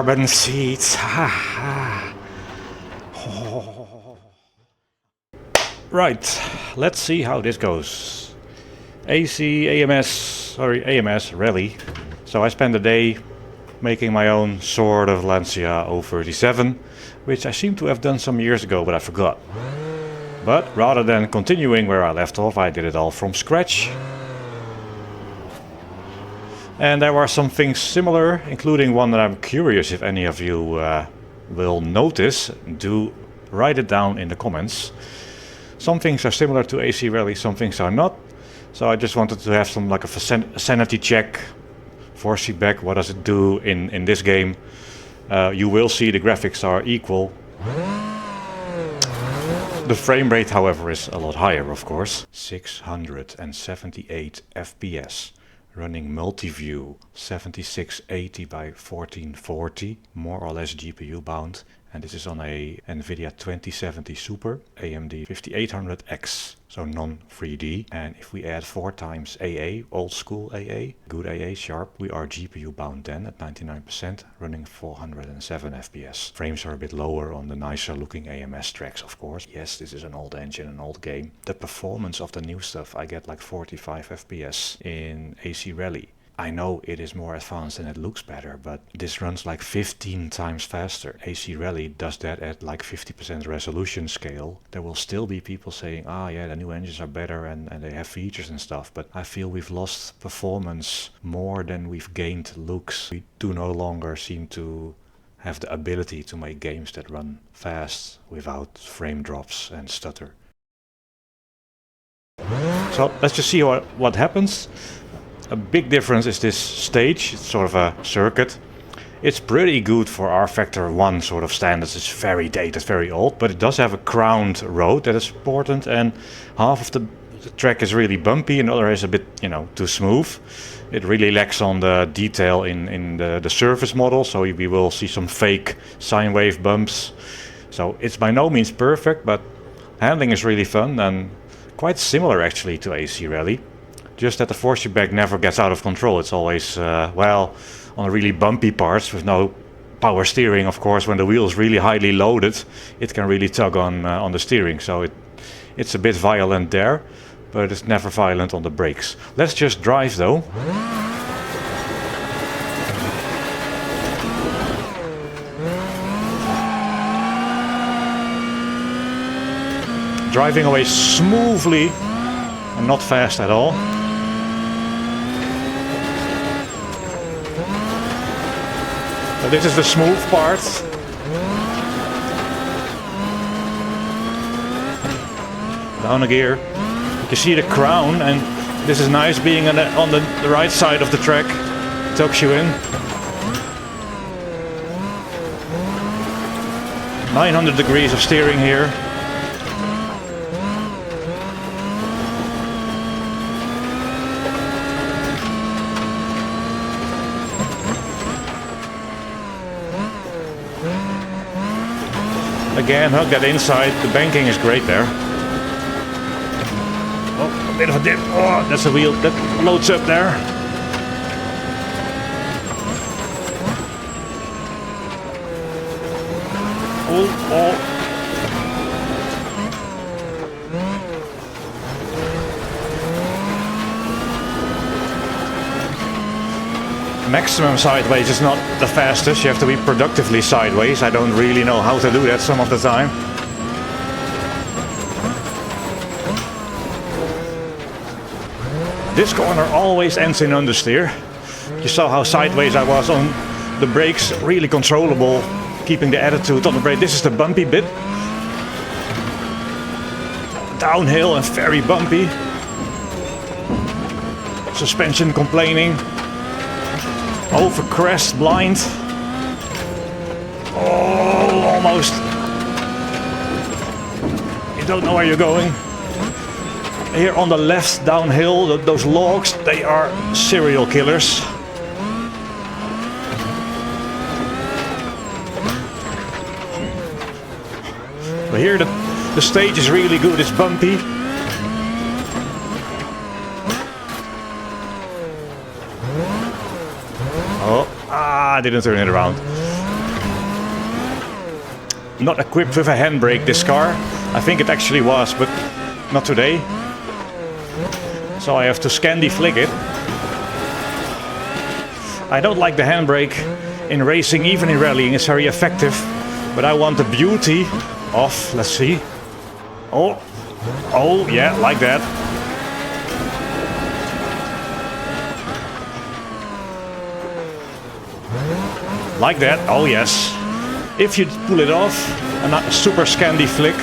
carbon seats. Right, let's see how this goes. AMS rally. So I spent a day making my own sort of Lancia 037, which I seem to have done some years ago, but I forgot. But rather than continuing where I left off, I did it all from scratch. And there were some things similar, including one that I'm curious if any of you will notice. Do write it down in the comments. Some things are similar to AC Rally, some things are not. So I just wanted to have some like a sanity check. Force feedback, what does it do in this game? You will see the graphics are equal. The frame rate, however, is a lot higher, of course. 678 FPS. Running multi-view 7680 by 1440, more or less GPU bound, and this is on a NVIDIA 2070 Super AMD 5800X, so non-3D. And if we add 4 times AA, old school AA, good AA sharp, we are GPU bound then at 99%, running 407 FPS. Frames are a bit lower on the nicer looking AMS tracks, of course. Yes, this is an old engine, an old game. The performance of the new stuff, I get like 45 FPS in AC Rally. I know it is more advanced and it looks better, but this runs like 15 times faster. AC Rally does that at like 50% resolution scale. There will still be people saying, ah yeah, the new engines are better and they have features and stuff, but I feel we've lost performance more than we've gained looks. We do no longer seem to have the ability to make games that run fast without frame drops and stutter. So let's just see what happens. A big difference is this stage. It's sort of a circuit. It's pretty good for R Factor 1 sort of standards. It's very dated, very old, but it does have a crowned road that is important, and half of the track is really bumpy and the other is a bit, too smooth. It really lacks on the detail in the surface model, so we will see some fake sine wave bumps. So it's by no means perfect, but handling is really fun and quite similar actually to AC Rally. Just that the force feedback never gets out of control. It's always, on the really bumpy parts with no power steering, of course, when the wheel is really highly loaded, it can really tug on the steering. So it's a bit violent there, but it's never violent on the brakes. Let's just drive though. Driving away smoothly and not fast at all. So this is the smooth part. Down a gear. You can see the crown, and this is nice being on the right side of the track. Tucks you in. 900 degrees of steering here. Again, hug that inside. The banking is great there. Oh, a bit of a dip. Oh, that's a wheel that loads up there. Oh. Maximum sideways is not the fastest. You have to be productively sideways. I don't really know how to do that some of the time. This corner always ends in understeer. You saw how sideways I was on the brakes, really controllable, keeping the attitude on the brake. This is the bumpy bit. Downhill and very bumpy. Suspension complaining. Over crest, blind. Oh, almost. You don't know where you're going. Here on the left downhill, those logs, they are serial killers. But here the stage is really good, it's bumpy. Oh, I didn't turn it around. not equipped with a handbrake, this car. I think it actually was, but not today. So I have to Scandi flick it. I don't like the handbrake in racing, even in rallying. It's very effective, but I want the beauty of, let's see. Oh, yeah, like that. Like that, oh yes. If you pull it off, a super Scandi flick.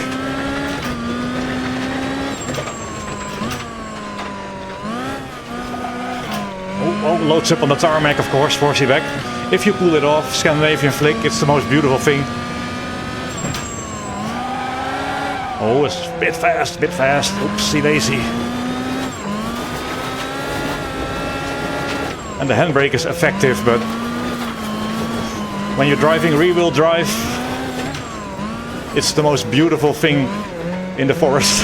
Oh, loads up on the tarmac, of course, 4C back. If you pull it off, Scandinavian flick, it's the most beautiful thing. Oh, it's a bit fast, Oopsie daisy. And the handbrake is effective, but when you're driving rear-wheel drive, it's the most beautiful thing in the forest.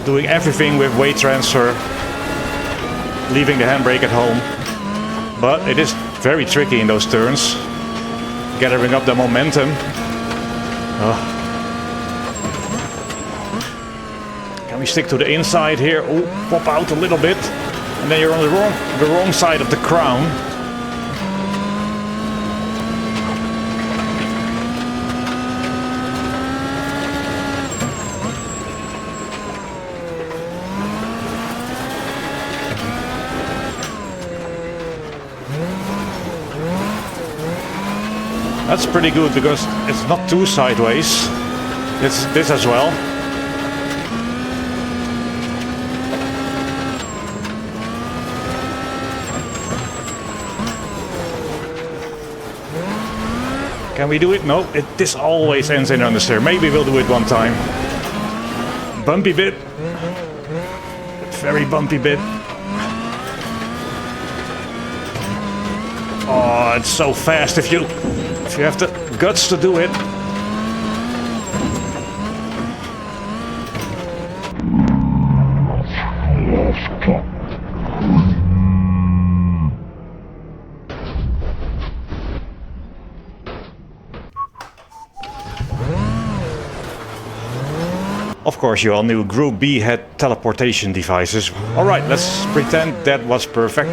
Doing everything with weight transfer, leaving the handbrake at home. But it is very tricky in those turns, gathering up the momentum. Can we stick to the inside here? Oh, pop out a little bit. And then you're on the wrong side of the crown. That's pretty good because it's not too sideways. It's this as well. Can we do it? No, this always ends in understeer. Maybe we'll do it one time. Bumpy bit. Very bumpy bit. Oh, it's so fast if you have the guts to do it. Of course, you all knew Group B had teleportation devices. Alright, let's pretend that was perfect.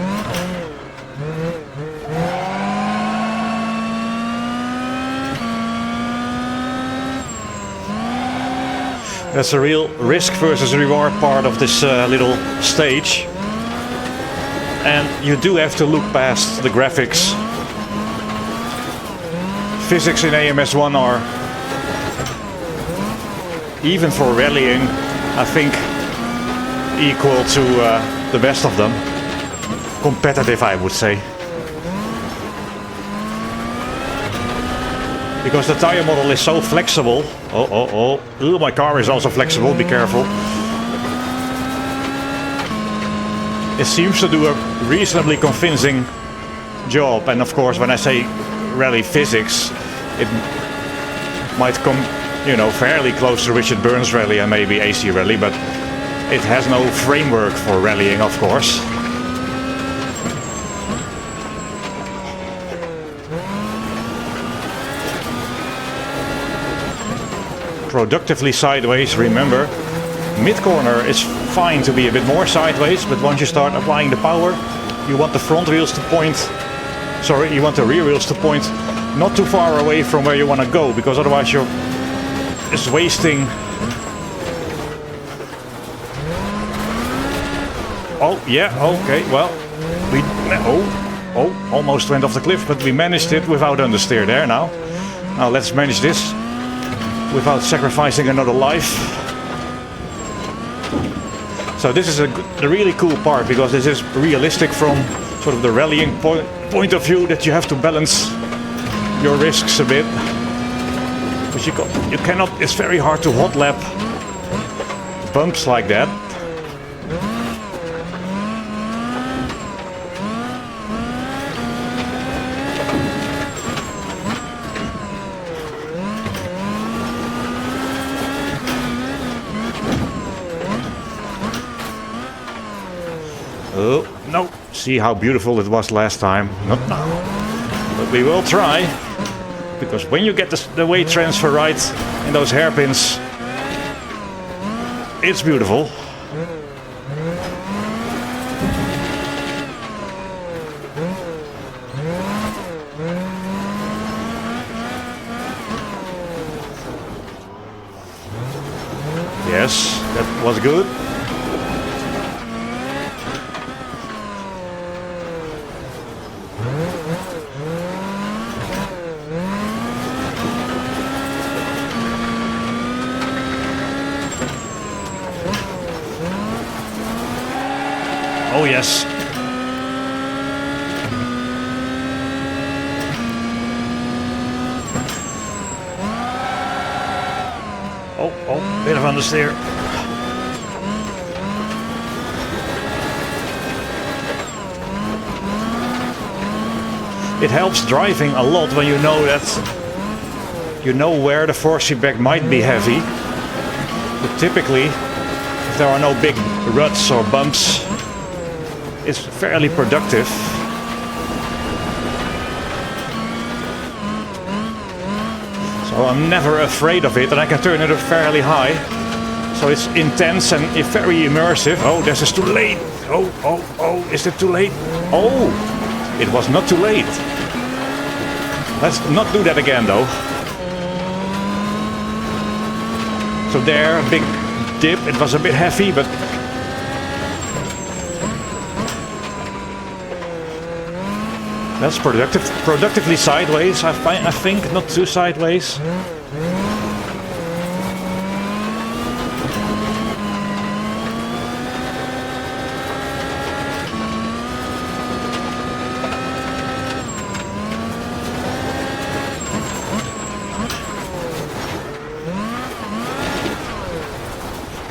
That's a real risk versus reward part of this little stage. And you do have to look past the graphics. Physics in AMS1 are, even for rallying, I think equal to the best of them. Competitive, I would say. Because the tire model is so flexible. Ooh, my car is also flexible, be careful. It seems to do a reasonably convincing job. And of course, when I say rally physics, it might come, you know, fairly close to Richard Burns rally and maybe AC rally, but it has no framework for rallying, of course. Productively sideways, remember, mid-corner is fine to be a bit more sideways, but once you start applying the power, you want the front wheels to point, sorry, you want the rear wheels to point not too far away from where you want to go, because otherwise you're just wasting. Oh, yeah, okay, well, we, almost went off the cliff, but we managed it without understeer there now. Now let's manage this without sacrificing another life. So this is a really cool part, because this is realistic from sort of the rallying point of view, that you have to balance your risks a bit. But you cannot, it's very hard to hot lap bumps like that. Oh, no, see how beautiful it was last time. Not now. But we will try. Because when you get the weight transfer right in those hairpins, it's beautiful. Yes, that was good. Oh yes. Oh, bit of understeer. It helps driving a lot when you know that you know where the force feedback might be heavy. But typically, if there are no big ruts or bumps, it's fairly productive. So I'm never afraid of it, and I can turn it up fairly high. So it's intense and very immersive. Oh, this is too late. Oh, is it too late? Oh, it was not too late. Let's not do that again though. So there, a big dip. It was a bit heavy, but that's productively sideways, I think, not too sideways.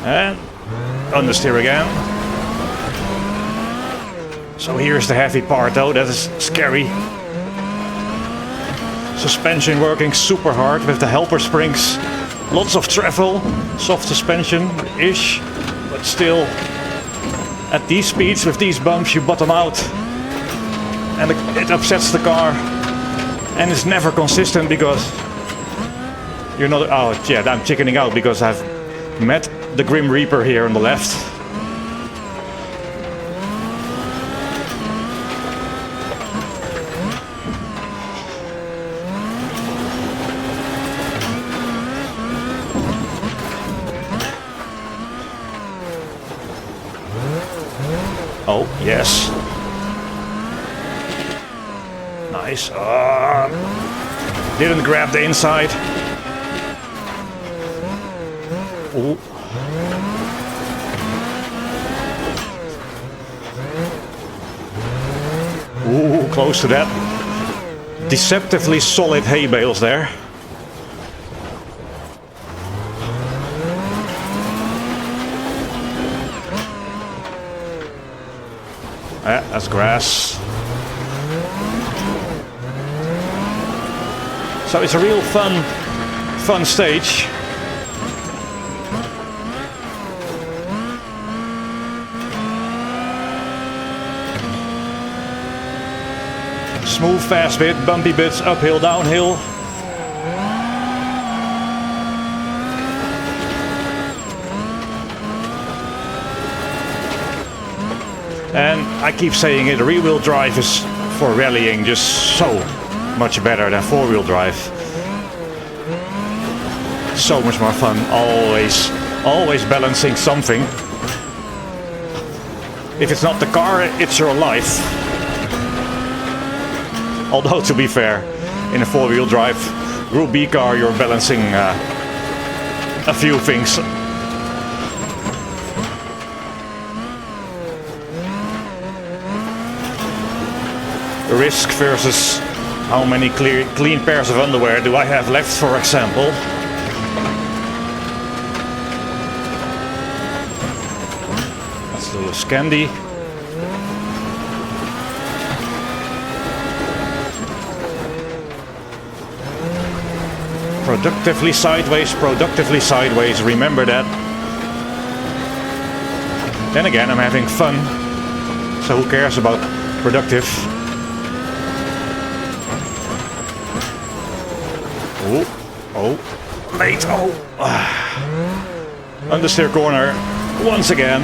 And understeer again. So here's the heavy part though, that is scary. Suspension working super hard with the helper springs. Lots of travel, soft suspension-ish, but still at these speeds with these bumps you bottom out. And it upsets the car. And it's never consistent because you're not... Oh yeah, I'm chickening out because I've met the Grim Reaper here on the left. Oh, yes. Nice. Didn't grab the inside. Ooh. Ooh, close to that. Deceptively solid hay bales there. That's grass. So it's a real fun stage. Smooth, fast bit, bumpy bits, uphill, downhill. And I keep saying it, rear-wheel drive is for rallying just so much better than four-wheel drive. So much more fun, always balancing something. If it's not the car, it's your life. Although, to be fair, in a four-wheel drive Group B car, you're balancing a few things. Risk versus how many clean pairs of underwear do I have left, for example. Let's do a Scandi. Productively sideways, remember that. Then again, I'm having fun, so who cares about productive. Oh, late, Understeer corner, once again.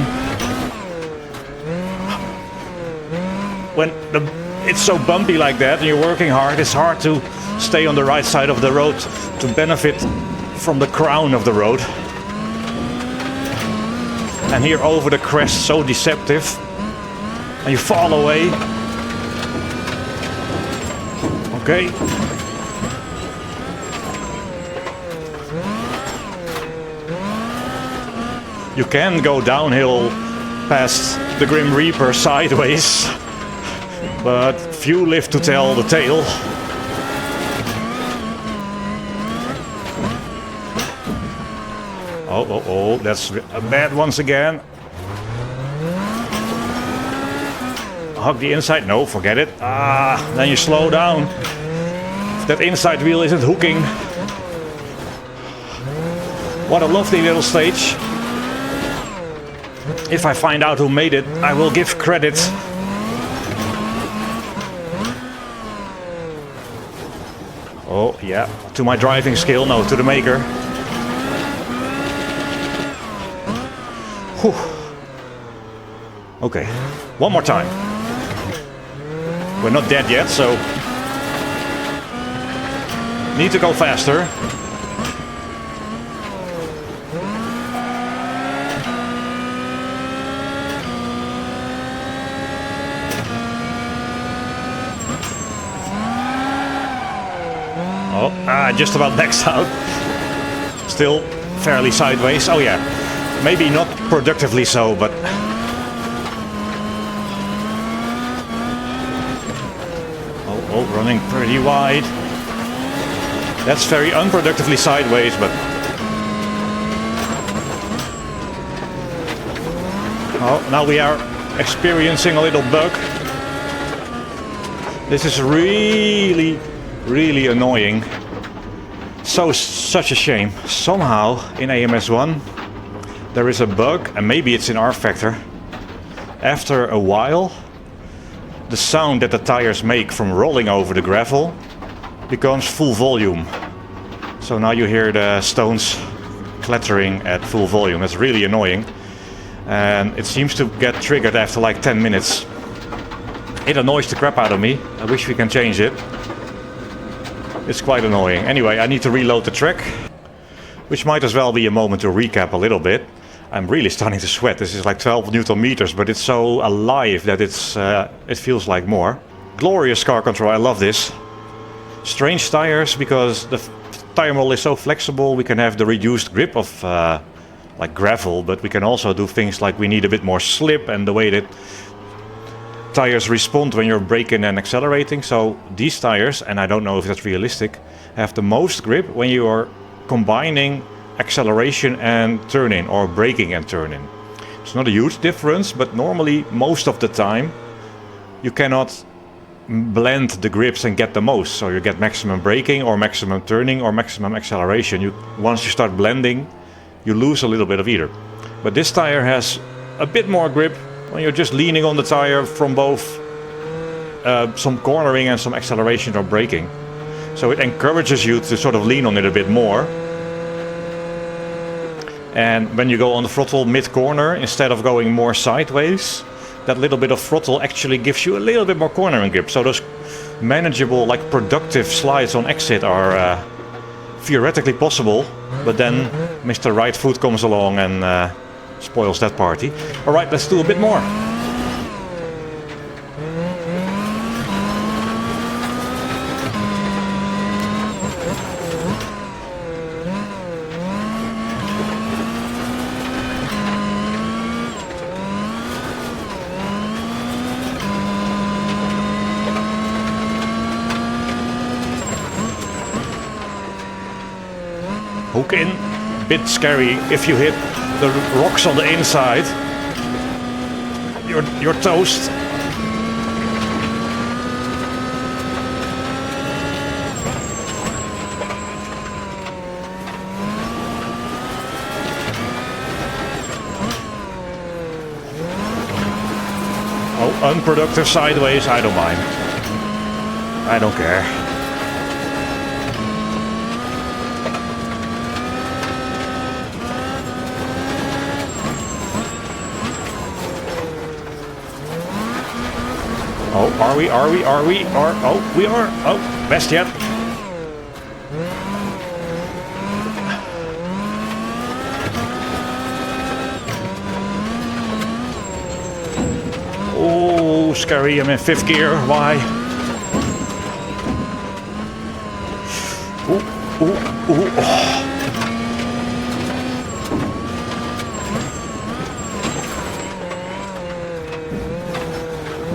When it's so bumpy like that and you're working hard, it's hard to stay on the right side of the road to benefit from the crown of the road. And here over the crest, so deceptive. And you fall away. Okay. You can go downhill past the Grim Reaper sideways, but few live to tell the tale. Oh, that's bad once again. Hug the inside, no, forget it. Then you slow down. If that inside wheel isn't hooking. What a lovely little stage. If I find out who made it, I will give credit. Oh, yeah, to my driving skill, no, to the maker. Whew. Okay, one more time. We're not dead yet, so need to go faster. Just about maxed out. Still fairly sideways. Oh yeah, maybe not productively so, but running pretty wide. That's very unproductively sideways, but now we are experiencing a little bug. This is really annoying. Such a shame. Somehow in AMS1 there is a bug, and maybe it's in R factor. After a while, the sound that the tires make from rolling over the gravel becomes full volume. So now you hear the stones clattering at full volume. That's really annoying. And it seems to get triggered after like 10 minutes. It annoys the crap out of me. I wish we can change it. It's quite annoying. Anyway, I need to reload the track, which might as well be a moment to recap a little bit. I'm really starting to sweat. This is like 12 Newton meters, but it's so alive that it feels like more. Glorious car control, I love this. Strange tires, because the tire model is so flexible. We can have the reduced grip of like gravel, but we can also do things like we need a bit more slip and the way that tires respond when you're braking and accelerating. So these tires, and I don't know if that's realistic, have the most grip when you are combining acceleration and turn-in, or braking and turn-in. It's not a huge difference, but normally most of the time you cannot blend the grips and get the most. So you get maximum braking or maximum turning or maximum acceleration. Once you start blending, you lose a little bit of either. But this tire has a bit more grip when you're just leaning on the tire from both some cornering and some acceleration or braking. So it encourages you to sort of lean on it a bit more. And when you go on the throttle mid-corner, instead of going more sideways, that little bit of throttle actually gives you a little bit more cornering grip. So those manageable, like productive slides on exit are theoretically possible, but then Mr. Right Foot comes along and spoils that party. All right, let's do a bit more. Hook in, bit scary if you hit the rocks on the inside. You're toast. Oh, unproductive sideways, I don't mind. I don't care. Oh, are we? Oh, we are. Oh, best yet. Oh, scary. I'm in 5th gear. Why? Ooh, ooh, ooh.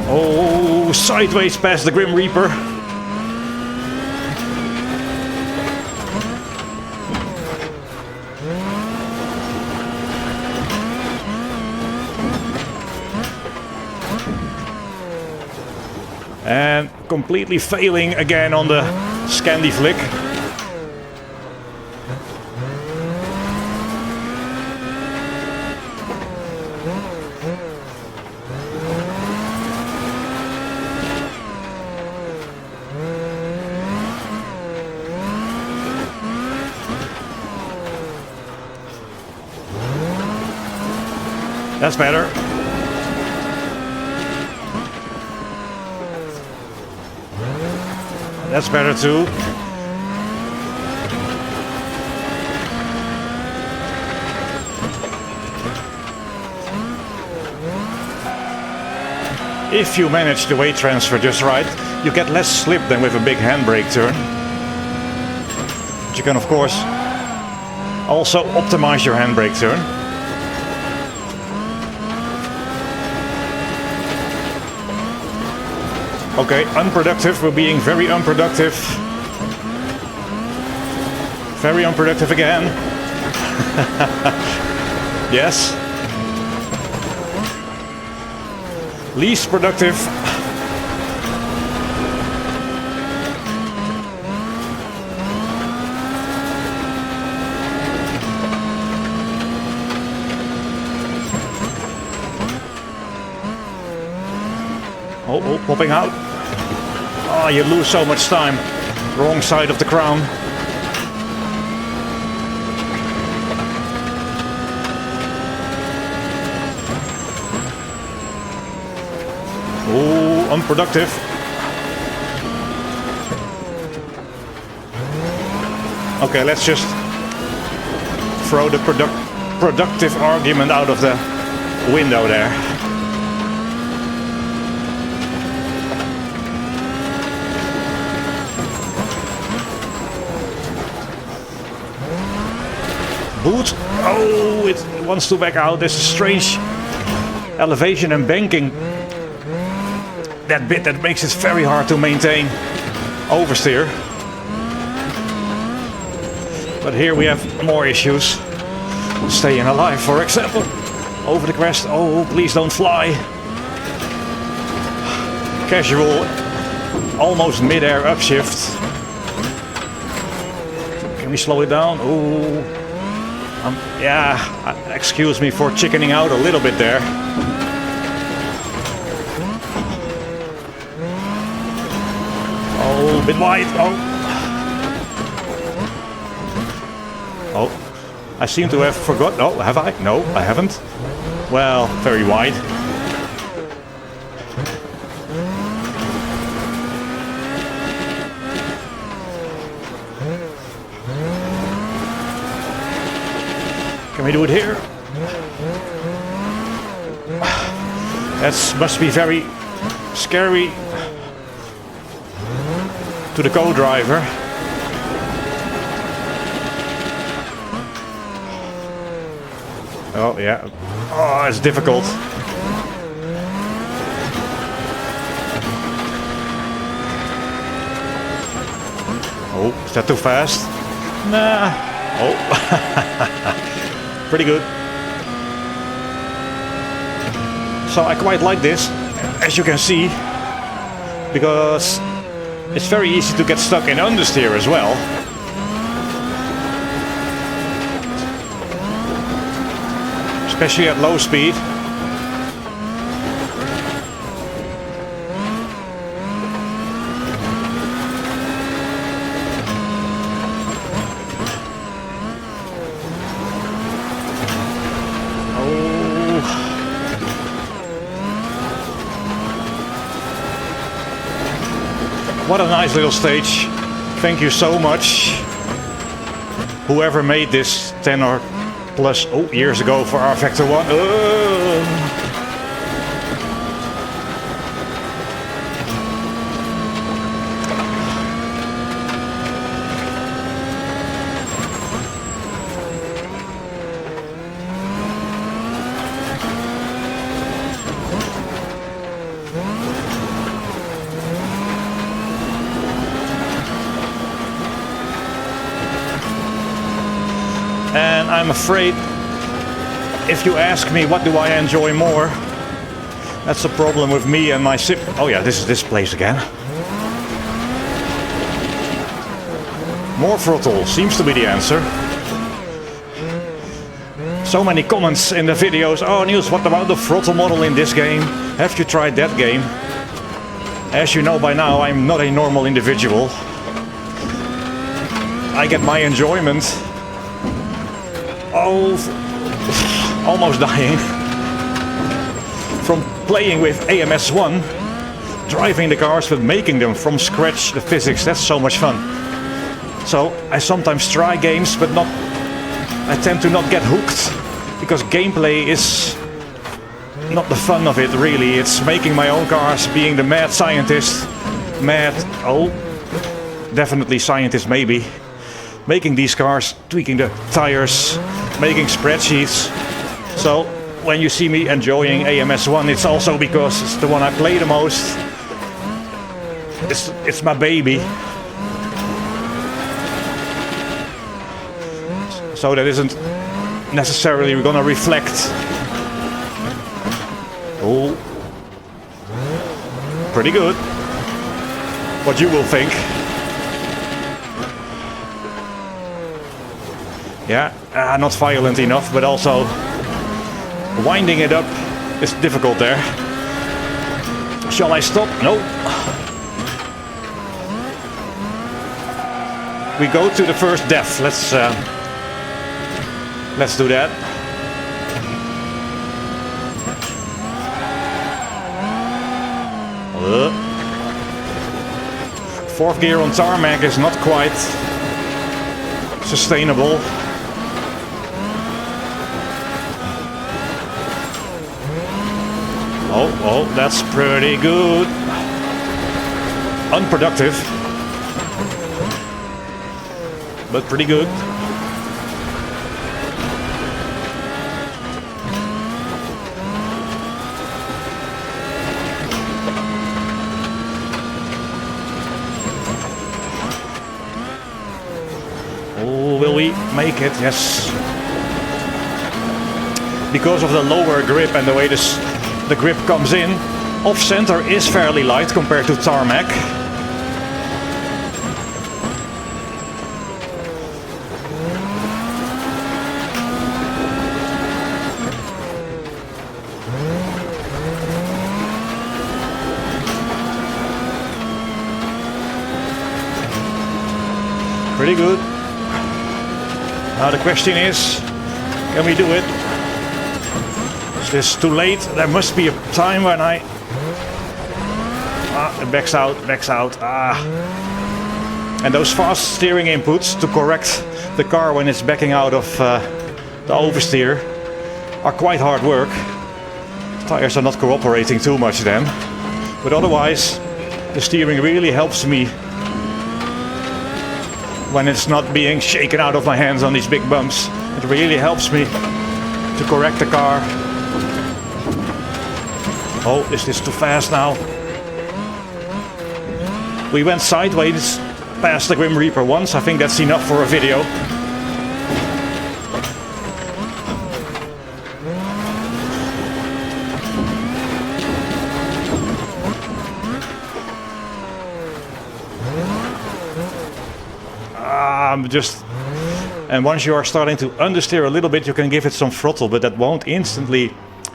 Oh. Oh, sideways past the Grim Reaper. And completely failing again on the Scandi flick. That's better. That's better too. If you manage the weight transfer just right, you get less slip than with a big handbrake turn. But you can of course also optimize your handbrake turn. Okay, unproductive. We're being very unproductive. Very unproductive again. Yes. Least productive. Oh, popping out. Oh, you lose so much time. Wrong side of the crown. Oh, unproductive. Okay, let's just throw the productive argument out of the window there. Boot. Oh, it wants to back out. There's a strange elevation and banking. That bit that makes it very hard to maintain oversteer. But here we have more issues. Staying alive, for example. Over the crest. Oh, please don't fly. Casual, almost mid-air upshift. Can we slow it down? Oh. Yeah, excuse me for chickening out a little bit there. Oh, a bit wide. Oh. Oh, I seem to have forgotten. Oh, have I? No, I haven't. Well, very wide. Can we do it here? That must be very scary to the co-driver. Oh, yeah. Oh, it's difficult. Oh, is that too fast? Nah. Oh. Pretty good. So I quite like this, as you can see, because it's very easy to get stuck in understeer as well. Especially at low speed. What a nice little stage. Thank you so much. Whoever made this 10 or plus years ago for our Vector 1. And I'm afraid, if you ask me what do I enjoy more, that's the problem with me and my sip. Oh yeah, this is this place again. More throttle seems to be the answer. So many comments in the videos. Oh Niels, what about the throttle model in this game? Have you tried that game? As you know by now, I'm not a normal individual. I get my enjoyment. Oh, almost dying. From playing with AMS1, driving the cars but making them from scratch, the physics, that's so much fun. So I sometimes try games but I tend to not get hooked because gameplay is not the fun of it really. It's making my own cars, being the mad scientist. Definitely scientist maybe. Making these cars, tweaking the tires, making spreadsheets. So when you see me enjoying AMS1, it's also because it's the one I play the most. It's my baby. So that isn't necessarily gonna reflect. Oh, pretty good. What you will think. Yeah, not violent enough, but also winding it up is difficult there. Shall I stop? No. We go to the first death. Let's do that. Fourth gear on tarmac is not quite sustainable. Oh, that's pretty good. Unproductive, but pretty good. Oh, will we make it? Yes. Because of the lower grip and the way the grip comes in, off-center is fairly light compared to tarmac. Pretty good. Now the question is, can we do it? Is this too late? There must be a time when it backs out. And those fast steering inputs to correct the car when it's backing out of the oversteer are quite hard work. Tires are not cooperating too much then. But otherwise, the steering really helps me when it's not being shaken out of my hands on these big bumps. It really helps me to correct the car. Oh, is this too fast now? We went sideways past the Grim Reaper once. I think that's enough for a video. And once you are starting to understeer a little bit, you can give it some throttle, but that won't instantly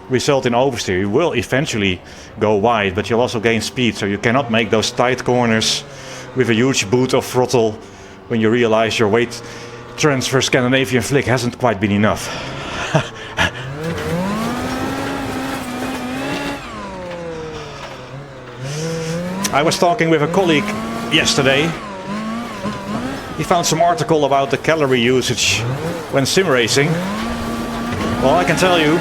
result in oversteer. You will eventually go wide, but you'll also gain speed, so you cannot make those tight corners with a huge boot of throttle when you realize your weight transfer Scandinavian flick hasn't quite been enough. I was talking with a colleague yesterday. He found some article about the calorie usage when sim racing. Well, I can tell you,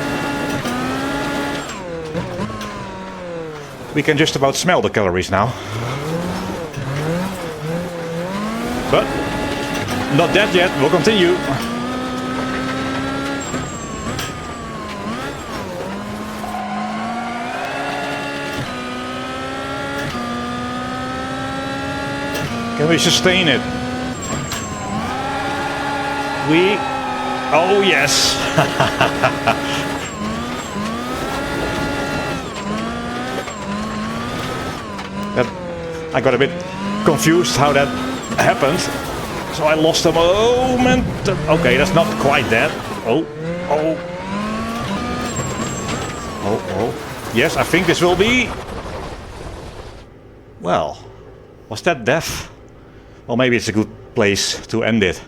we can just about smell the calories now. But not dead yet, we'll continue. Can we sustain it? Oh yes! I got a bit confused how that happened. So I lost a momentum. Okay, that's not quite that. Oh. Yes, I think this will be... Well, was that death? Well, maybe it's a good place to end it.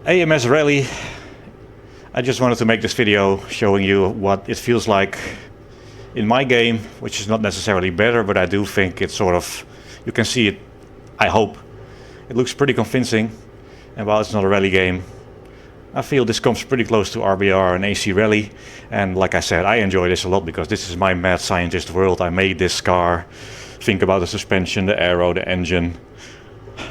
AMS Rally. I just wanted to make this video showing you what it feels like in my game, which is not necessarily better, but I do think it's sort of... You can see it, I hope. It looks pretty convincing, and while it's not a rally game, I feel this comes pretty close to RBR and AC Rally. And like I said, I enjoy this a lot because this is my mad scientist world. I made this car, think about the suspension, the aero, the engine,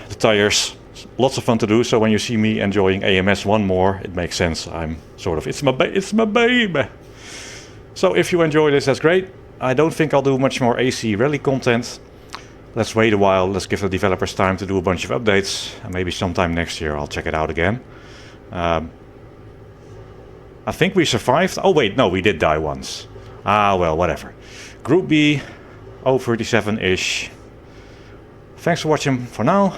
the tires. Lots of fun to do. So when you see me enjoying AMS one more, it makes sense. I'm sort of, it's my baby. So if you enjoy this, that's great. I don't think I'll do much more AC Rally content. Let's wait a while, let's give the developers time to do a bunch of updates, and maybe sometime next year I'll check it out again. I think we survived. Oh wait, no, we did die once. Ah, well, whatever. Group B, 037-ish. Thanks for watching for now.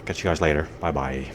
Catch you guys later. Bye bye.